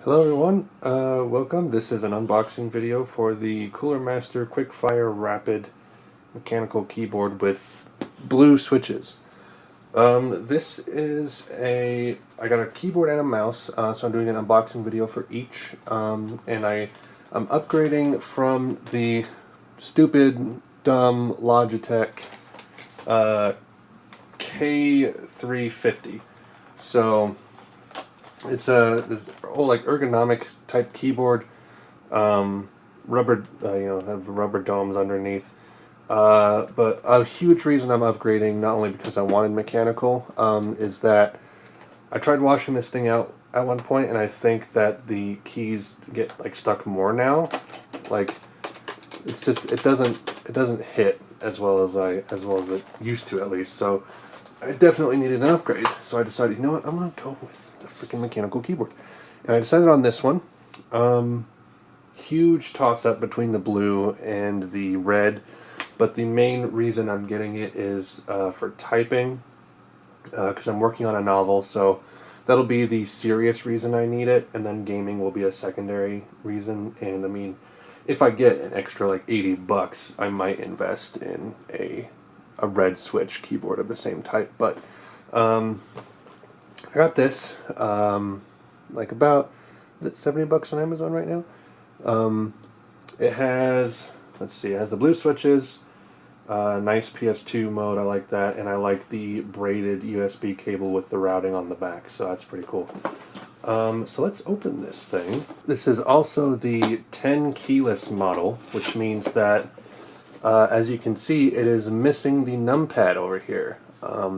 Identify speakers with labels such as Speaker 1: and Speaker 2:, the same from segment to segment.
Speaker 1: Hello everyone, welcome. This is an unboxing video for the Cooler Master QuickFire Rapid mechanical keyboard with blue switches. This is I got a keyboard and a mouse, so I'm doing an unboxing video for each, and I'm upgrading from the stupid, dumb Logitech K350. So it's this whole like ergonomic type keyboard, rubber, have rubber domes underneath. But a huge reason I'm upgrading, not only because I wanted mechanical, is that I tried washing this thing out at one point, and I think that the keys get like stuck more now. Like it's just it doesn't hit as well as it used to, at least. So I definitely needed an upgrade. So I decided, you know what, I'm gonna go with the freaking mechanical keyboard, and I decided on this one. Huge toss-up between the blue and the red, but the main reason I'm getting it is for typing, because I'm working on a novel, so that'll be the serious reason I need it, and then gaming will be a secondary reason. And I mean, if I get an extra like $80, I might invest in a red switch keyboard of the same type. But I got this like about, is it $70 on Amazon right now? It has, let's see, it has the blue switches, nice PS2 mode, I like that, and I like the braided USB cable with the routing on the back, so that's pretty cool. So let's open this thing. This is also the 10 keyless model, which means that as you can see, it is missing the numpad over here.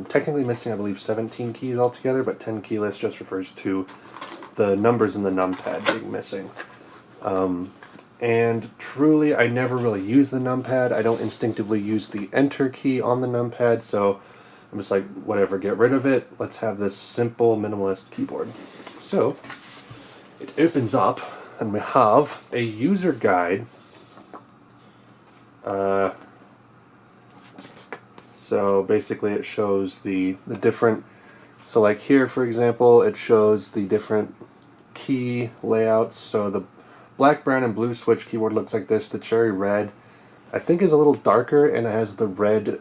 Speaker 1: Technically missing, I believe, 17 keys altogether, but 10 keyless just refers to the numbers in the numpad being missing. And truly, I never really use the numpad. I don't instinctively use the enter key on the numpad, so I'm just like, whatever, get rid of it. Let's have this simple, minimalist keyboard. So, it opens up, and we have a user guide. So basically it shows the different, so like here for example, it shows the different key layouts. So the black, brown, and blue switch keyboard looks like this. The cherry red, I think, is a little darker, and it has the red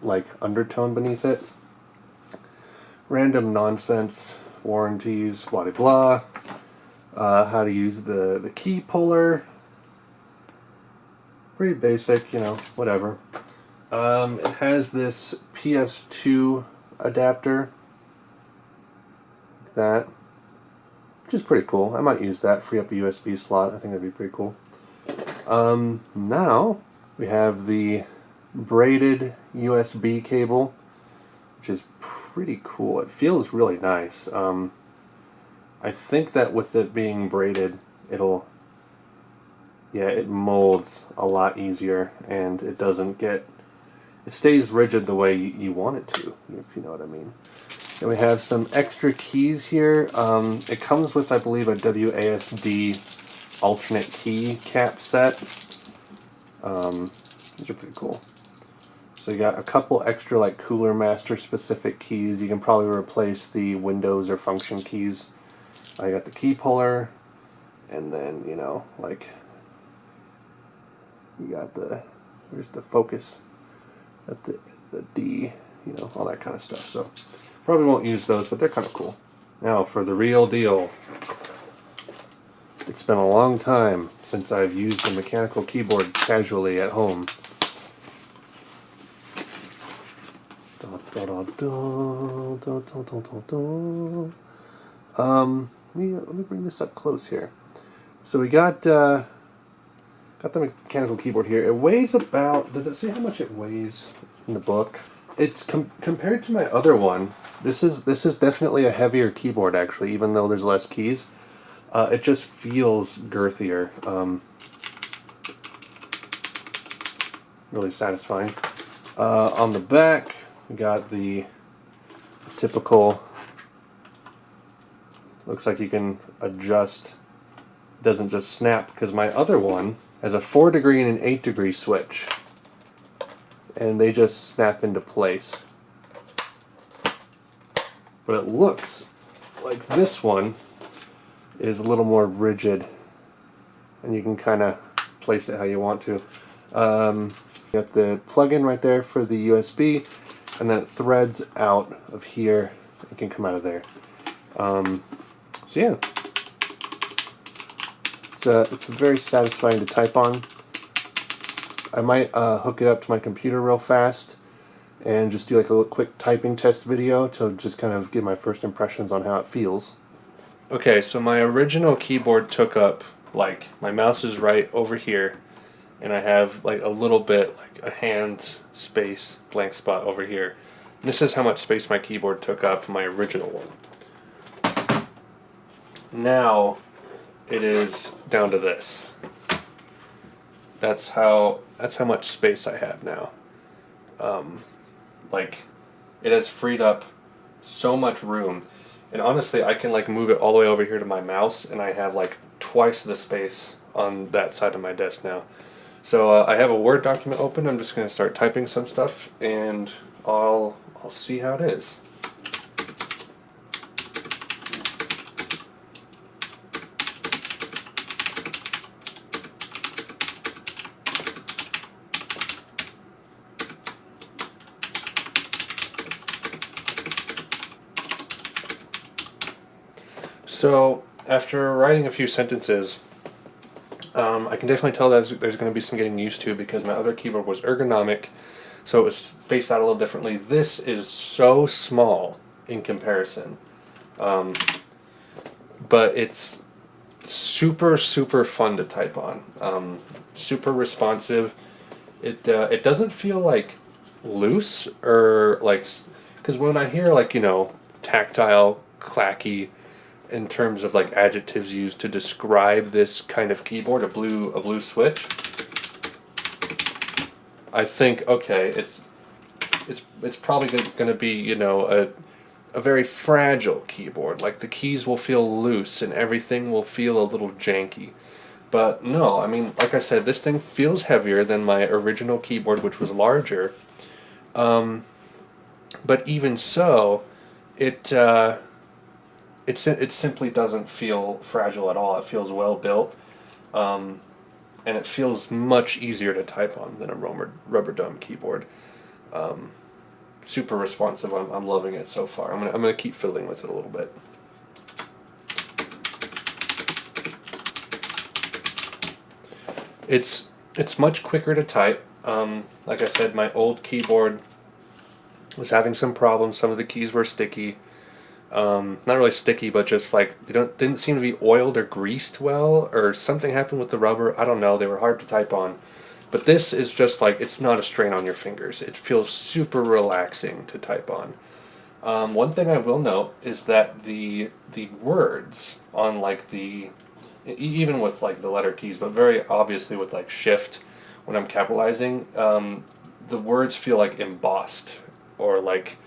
Speaker 1: like undertone beneath it. Random nonsense, warranties, blah blah blah. How to use the key puller. Pretty basic, you know, whatever. It has this PS2 adapter, like that, which is pretty cool. I might use that, free up a USB slot. I think that'd be pretty cool. Now we have the braided USB cable, which is pretty cool. It feels really nice. I think that with it being braided, it molds a lot easier, and it doesn't get, it stays rigid the way you want it to, if you know what I mean. And we have some extra keys here. It comes with, I believe, a WASD alternate key cap set. These are pretty cool. So you got a couple extra like Cooler Master specific keys. You can probably replace the Windows or function keys. I got the key puller, and then, you know, like, you got where's the focus at the D, you know, all that kind of stuff. So probably won't use those, but they're kind of cool. Now for the real deal. It's been a long time since I've used a mechanical keyboard casually at home. Let me bring this up close here. So we got the mechanical keyboard here. It weighs about, does it say how much it weighs in the book? It's compared to my other one, this is definitely a heavier keyboard, actually, even though there's less keys. It just feels girthier. Really satisfying. On the back, we got the typical, looks like you can adjust, it doesn't just snap, because my other one has a 4-degree and an 8-degree switch, and they just snap into place. But it looks like this one is a little more rigid, and you can kind of place it how you want to. You got the plug-in right there for the USB, and then it threads out of here. It can come out of there. So yeah, it's very satisfying to type on. I might hook it up to my computer real fast and just do like a little quick typing test video to just kind of give my first impressions on how it feels. Okay, so my original keyboard took up, like, my mouse is right over here, and I have like a little bit, like a hand space, blank spot over here. And this is how much space my keyboard took up, my original one. Now it is down to this. That's how much space I have now. Like, it has freed up so much room, and honestly, I can like move it all the way over here to my mouse, and I have like twice the space on that side of my desk now. So I have a Word document open. I'm just going to start typing some stuff, and I'll see how it is. So after writing a few sentences, I can definitely tell that there's going to be some getting used to, because my other keyboard was ergonomic, so it was spaced out a little differently. This is so small in comparison, but it's super fun to type on. Super responsive. It doesn't feel like loose or like, because when I hear like, you know, tactile, clacky, in terms of like adjectives used to describe this kind of keyboard, a blue switch, I think, okay, it's probably going to be, you know, a very fragile keyboard. Like the keys will feel loose and everything will feel a little janky. But no, I mean, like I said, this thing feels heavier than my original keyboard, which was larger. But even so, it simply doesn't feel fragile at all. It feels well built, and it feels much easier to type on than a rubber dome keyboard. Super responsive. I'm loving it so far. I'm gonna keep fiddling with it a little bit. It's much quicker to type. Like I said, my old keyboard was having some problems. Some of the keys were sticky. Not really sticky, but just like didn't seem to be oiled or greased well, or something happened with the rubber. I don't know. They were hard to type on. But this is just like, it's not a strain on your fingers. It feels super relaxing to type on. One thing I will note is that the words on like even with like the letter keys, but very obviously with like shift, when I'm capitalizing, the words feel like embossed, or like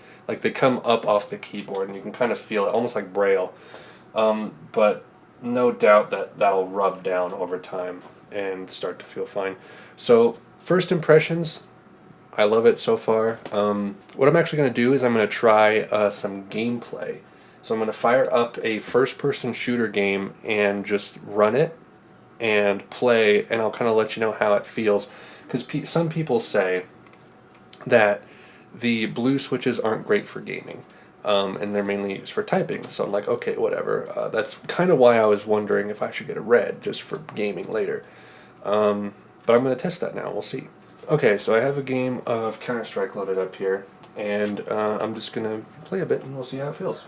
Speaker 1: they come up off the keyboard, and you can kind of feel it, almost like Braille. But no doubt that'll rub down over time and start to feel fine. So first impressions, I love it so far. What I'm actually going to do is I'm going to try some gameplay. So I'm going to fire up a first-person shooter game and just run it and play, and I'll kind of let you know how it feels. Because some people say that the blue switches aren't great for gaming, and they're mainly used for typing. So I'm like, okay, whatever. That's kind of why I was wondering if I should get a red just for gaming later. But I'm going to test that now. We'll see. Okay, so I have a game of Counter-Strike loaded up here, and I'm just going to play a bit, and we'll see how it feels.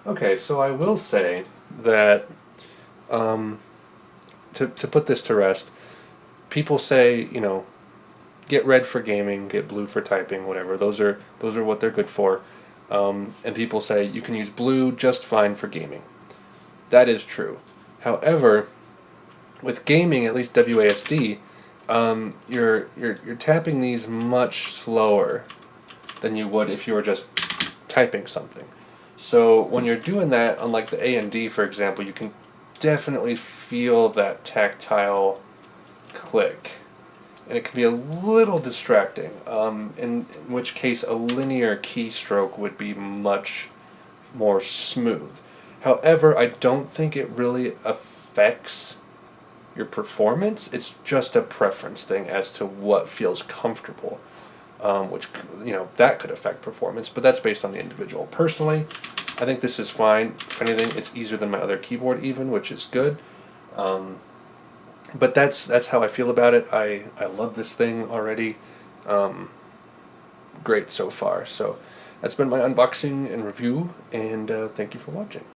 Speaker 1: Okay, so I will say that to put this to rest, people say, you know, get red for gaming, get blue for typing, whatever. Those are what they're good for. And people say you can use blue just fine for gaming. That is true. However, with gaming, at least WASD, you're tapping these much slower than you would if you were just typing something. So when you're doing that, unlike the A and D, for example, you can definitely feel that tactile click, and it can be a little distracting, in which case a linear keystroke would be much more smooth. However, I don't think it really affects your performance. It's just a preference thing as to what feels comfortable, which, that could affect performance, but that's based on the individual. Personally, I think this is fine. If anything, it's easier than my other keyboard even, which is good. But that's how I feel about it. I love this thing already. Great so far. So that's been my unboxing and review, and thank you for watching.